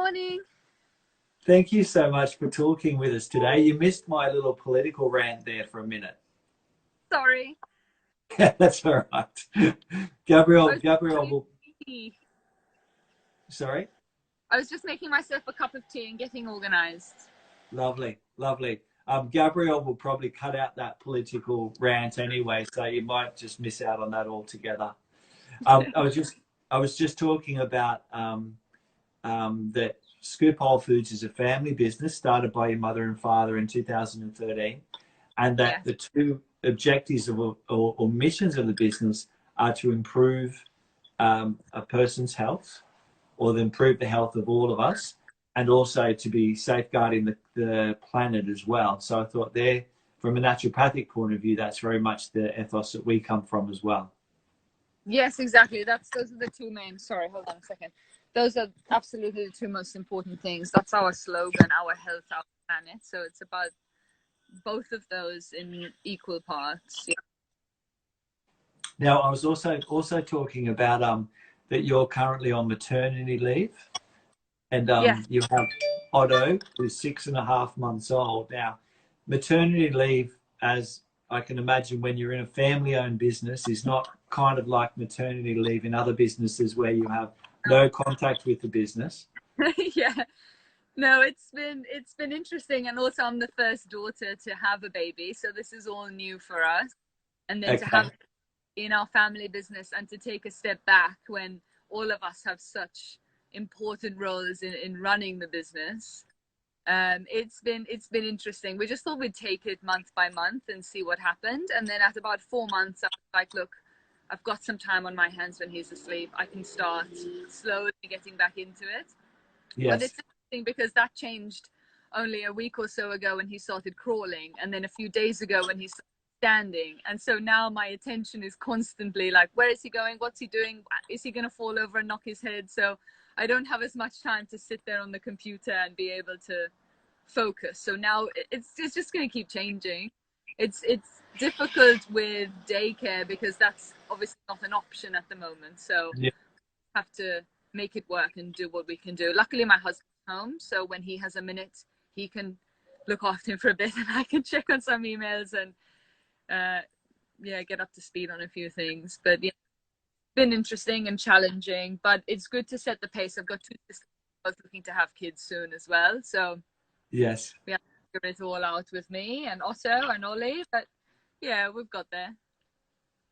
morning. Thank you so much for talking with us today. You missed my little political rant there for a minute. Sorry. That's all right. I Gabriel, was Gabriel making will, tea. sorry? I was just making myself a cup of tea and getting organized. Lovely, lovely. Gabriel will probably cut out that political rant anyway, so you might just miss out on that altogether. I was just talking about that Scoop Wholefoods is a family business started by your mother and father in 2013, and that Yes. the two objectives or missions of the business are to improve a person's health or to improve the health of all of us, and also to be safeguarding the planet as well. So I thought there, from a naturopathic point of view, that's very much the ethos that we come from as well. Yes, exactly. Those are the two main. Sorry, hold on a second. Those are absolutely the two most important things. That's our slogan, our health, our planet. So it's about both of those in equal parts. Yeah. Now, I was also talking about that you're currently on maternity leave, and Yes. you have Otto, who's 6.5 months old. Now, maternity leave, as I can imagine, when you're in a family-owned business, is not kind of like maternity leave in other businesses where you have no contact with the business. Yeah. No, it's been interesting, and also I'm the first daughter to have a baby, so this is all new for us. And then to Okay. have it in our family business and to take a step back when all of us have such important roles in running the business. It's been interesting. We just thought we'd take it month by month and see what happened. And then at about 4 months, I was like, look, I've got some time on my hands when he's asleep. I can start slowly getting back into it. But Yes. it's interesting because that changed only a week or so ago when he started crawling, and then a few days ago when he started standing. And so now my attention is constantly like, where is he going? What's he doing? Is he going to fall over and knock his head? So I don't have as much time to sit there on the computer and be able to focus. So now it's just going to keep changing. It's difficult with daycare because that's obviously not an option at the moment. So Yeah. have to make it work and do what we can do. Luckily, my husband's home, so when he has a minute, he can look after him for a bit, and I can check on some emails and yeah, get up to speed on a few things. But yeah, it's been interesting and challenging, but it's good to set the pace. I've got two sisters both looking to have kids soon as well, so Yes. we have to figure it all out with me and Otto and Ollie. But yeah, we've got there.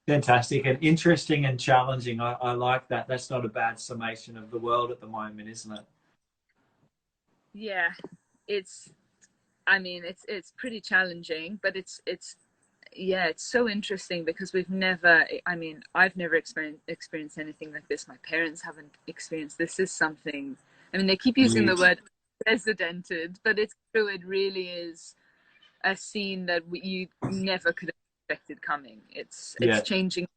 Fantastic and interesting and challenging. I like that. That's not a bad summation of the world at the moment, isn't it? Yeah, it's. I mean, it's pretty challenging, but it's yeah, it's so interesting because we've never, I mean, I've never experienced anything like this. My parents haven't experienced. This is something, I mean, they keep using the New. word unprecedented, but it's true. It really is a scene that you never could have expected coming. It's Yeah. changing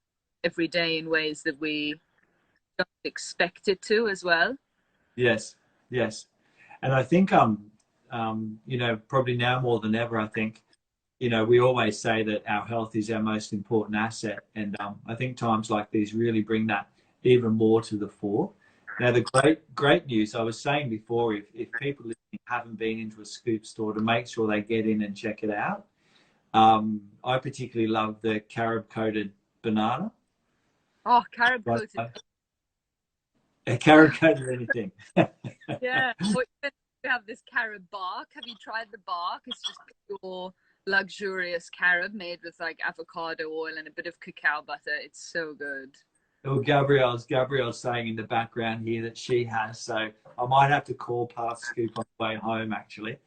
every day in ways that we don't expect it to as well. Yes. Yes. And I think probably now more than ever, I think, we always say that our health is our most important asset, and I think times like these really bring that even more to the fore. Now, the great news I was saying before, if people listening haven't been into a Scoop store, to make sure they get in and check it out. I particularly love the carob coated banana. Oh, carob Right. coated. Carob coated anything. Yeah. Or even we have this carob bark. Have you tried the bark? It's just pure luxurious carob made with like avocado oil and a bit of cacao butter. It's so good. Well, Gabrielle's saying in the background here that she has, so I might have to call past Scoop on the way home actually.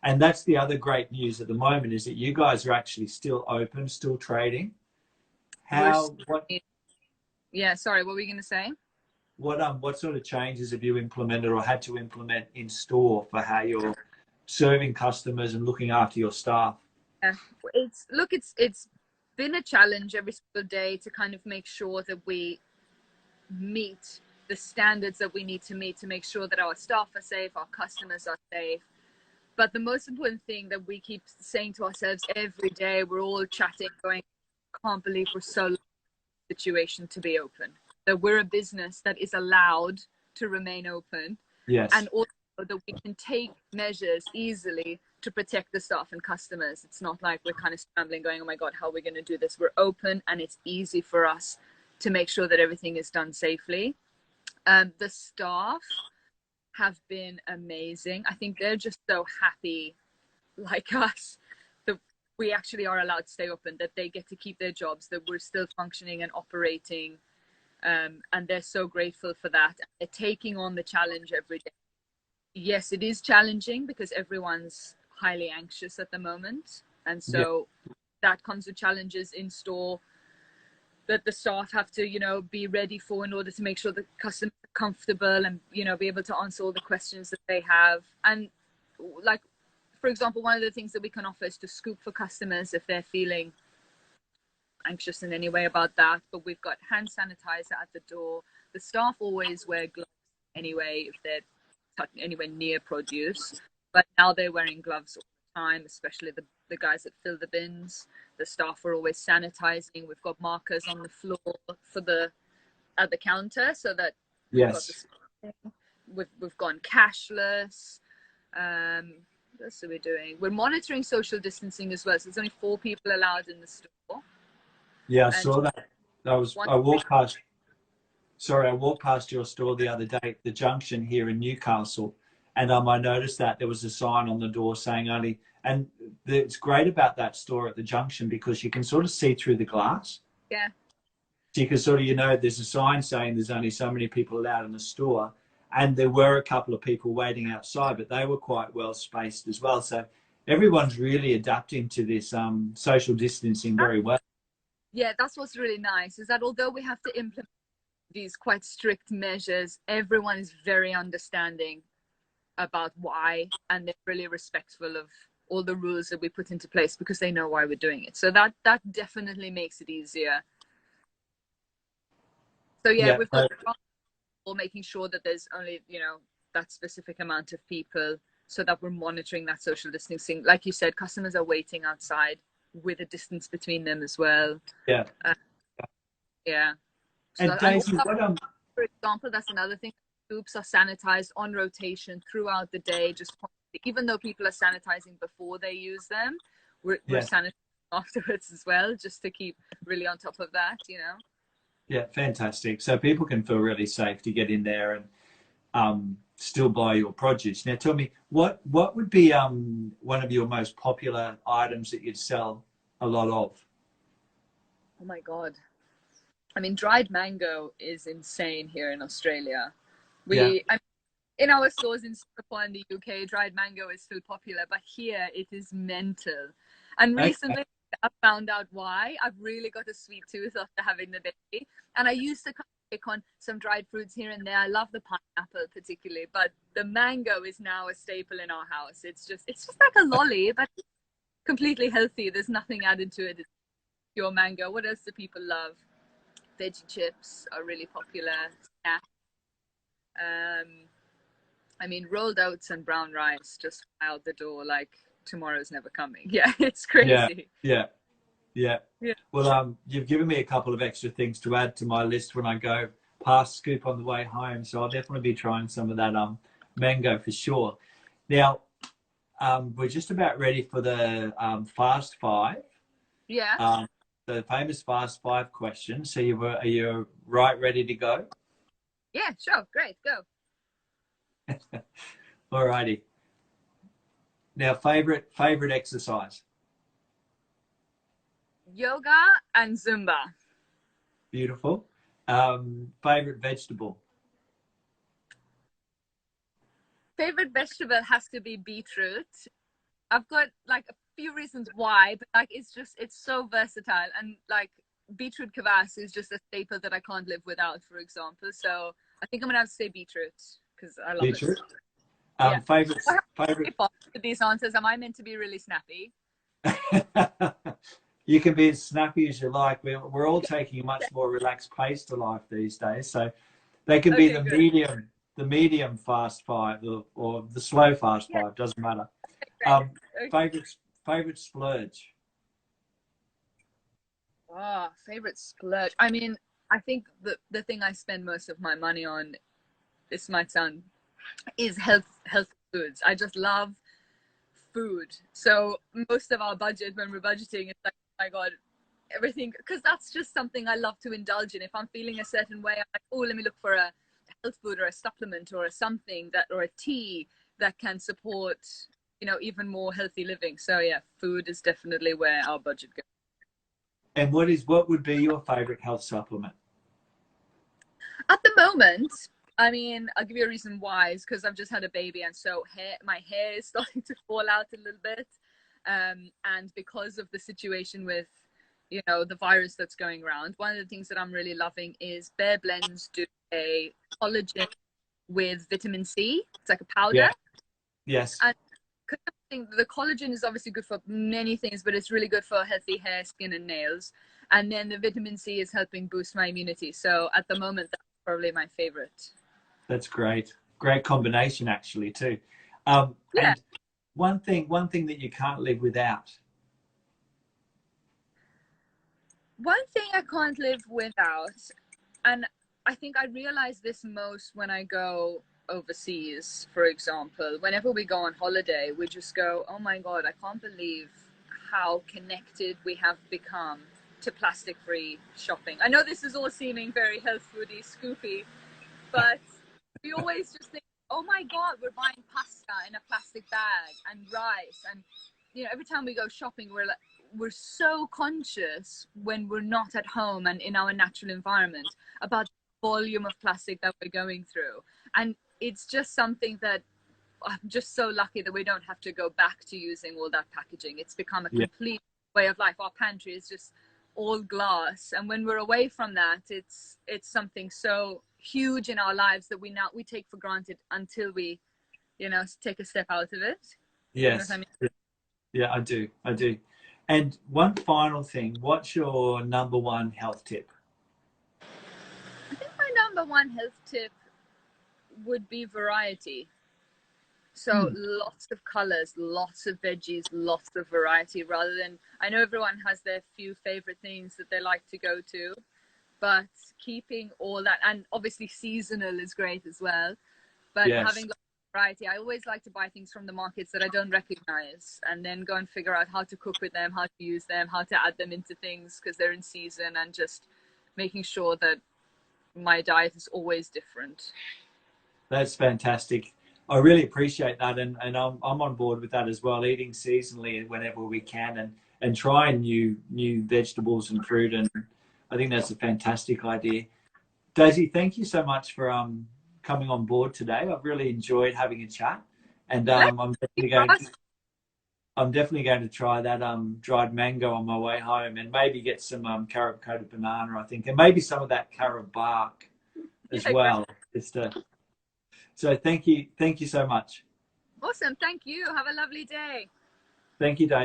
And that's the other great news at the moment is that you guys are actually still open, still trading. We're How Yeah, sorry, what were you gonna say? what sort of changes have you implemented or had to implement in store for how you're serving customers and looking after your staff? Yeah. It's been a challenge every single day to kind of make sure that we meet the standards that we need to meet to make sure that our staff are safe, our customers are safe. But the most important thing that we keep saying to ourselves every day, we're all chatting, going, can't believe we're so lucky in the situation to be open. That we're a business that is allowed to remain open. And Yes. also that we can take measures easily to protect the staff and customers. It's not like we're kind of scrambling going, oh my God, how are we going to do this? We're open and it's easy for us to make sure that everything is done safely. The staff have been amazing. I think they're just so happy, like us, that we actually are allowed to stay open, that they get to keep their jobs, that we're still functioning and operating. And they're so grateful for that. They're taking on the challenge every day. Yes, it is challenging because everyone's highly anxious at the moment. And so that comes with challenges in store that the staff have to, you know, be ready for in order to make sure the customers are comfortable and, you know, be able to answer all the questions that they have. And like, for example, one of the things that we can offer is to scoop for customers if they're feeling anxious in any way about that. But we've got hand sanitizer at the door. The staff always wear gloves anyway if they're anywhere near produce, but now they're wearing gloves all the time, especially the guys that fill the bins. The staff are always sanitizing. We've got markers on the floor for at the counter so that we've gone cashless. What else are we doing? We're monitoring social distancing as well. So there's only 4 people allowed in the store. Yeah, I saw that. I walked past. Sorry, I walked past your store the other day at the Junction here in Newcastle, and I noticed that there was a sign on the door saying only. And it's great about that store at the Junction because you can sort of see through the glass. Yeah. So you can sort of, you know, there's a sign saying there's only so many people allowed in the store, and there were a couple of people waiting outside, but they were quite well spaced as well. So everyone's really adapting to this social distancing very well. Yeah, that's what's really nice, is that although we have to implement these quite strict measures, everyone is very understanding about why, and they're really respectful of all the rules that we put into place because they know why we're doing it. So that definitely makes it easier. So yeah, we've got making sure that there's only, you know, that specific amount of people so that we're monitoring that social distancing. Like you said, customers are waiting outside with a distance between them as well. Yeah. Yeah. So And Daisy, for example, that's another thing. Scoops are sanitized on rotation throughout the day. Just even though people are sanitizing before they use them, we're sanitizing afterwards as well, just to keep really on top of that, you know. Yeah, fantastic. So people can feel really safe to get in there and still buy your produce. Now, tell me, what would be one of your most popular items that you'd sell a lot of? Oh my God. I mean, dried mango is insane here in Australia. In our stores in Singapore and the UK, dried mango is still popular, but here it is mental. And recently I found out why. I've really got a sweet tooth after having the baby. And I used to pick on some dried fruits here and there. I love the pineapple particularly, but the mango is now a staple in our house. It's just like a lolly, but completely healthy. There's nothing added to it. It's pure mango. What else do people love? Veggie chips are really popular. Snacks. I mean, rolled oats and brown rice just out the door like tomorrow's never coming. Yeah, it's crazy. Yeah. Well, you've given me a couple of extra things to add to my list when I go past Scoop on the way home. So I'll definitely be trying some of that mango for sure. Now, we're just about ready for the Fast Five. Yeah. The famous Fast Five question. So are you right ready to go? Yeah, sure. Great. Go. All righty. Now, favorite exercise? Yoga and Zumba. Beautiful. Favorite vegetable? Favorite vegetable has to be beetroot. I've got like a few reasons why, but like it's so versatile, and like beetroot kvass is just a staple that I can't live without, for example. So I think I'm gonna have to say beetroot because I love beetroot. It. Favorite. With these answers, am I meant to be really snappy? You can be as snappy as you like. We're all taking a much more relaxed pace to life these days, so they can be the medium fast five or the slow fast five. Doesn't matter. Favorite splurge. Oh, favorite splurge. I mean, I think the thing I spend most of my money on, this might sound is health foods. I just love food. So most of our budget when we're budgeting is like, oh my God, everything, because that's just something I love to indulge in. If I'm feeling a certain way, I'm like, oh, let me look for a health food or a supplement or something that, or a tea that can support, even more healthy living. So yeah, food is definitely where our budget goes. And what would be your favorite health supplement? At the moment, I mean, I'll give you a reason why. Is because I've just had a baby, and so my hair is starting to fall out a little bit. And because of the situation with, the virus that's going around, one of the things that I'm really loving is Bare Blends do a collagen with vitamin C. It's like a powder. Yeah. Yes. And the collagen is obviously good for many things, but it's really good for healthy hair, skin, and nails. And then the vitamin C is helping boost my immunity. So at the moment, that's probably my favorite. That's great. Great combination, actually, too. Yeah. And one thing that you can't live without. One thing I can't live without, and I think I realize this most when I go overseas, for example. Whenever we go on holiday, we just go, oh my God, I can't believe how connected we have become to plastic-free shopping. I know this is all seeming very health foodie, scoopy, but we always just think, oh my God, we're buying pasta in a plastic bag and rice. And, every time we go shopping, we're so conscious when we're not at home and in our natural environment about the volume of plastic that we're going through. And it's just something that I'm just so lucky that we don't have to go back to using all that packaging. It's become a complete way of life. Our pantry is just all glass, and when we're away from that, it's something so huge in our lives that we take for granted until we take a step out of it. Yes. You know what I mean? Yeah, I do. And one final thing, what's your number one health tip? I think my number one health tip would be variety. So lots of colors, lots of veggies, lots of variety, rather than, I know everyone has their few favorite things that they like to go to, but keeping all that, and obviously seasonal is great as well, but having variety. I always like to buy things from the markets that I don't recognize and then go and figure out how to cook with them, how to use them, how to add them into things because they're in season, and just making sure that my diet is always different. That's fantastic. I really appreciate that, and I'm on board with that as well. Eating seasonally whenever we can, and trying new vegetables and fruit, and I think that's a fantastic idea. Daisy, thank you so much for coming on board today. I've really enjoyed having a chat, and I'm definitely going to try that dried mango on my way home, and maybe get some carob coated banana, I think, and maybe some of that carob bark as well. So thank you so much. Awesome. Thank you. Have a lovely day. Thank you, Daisy.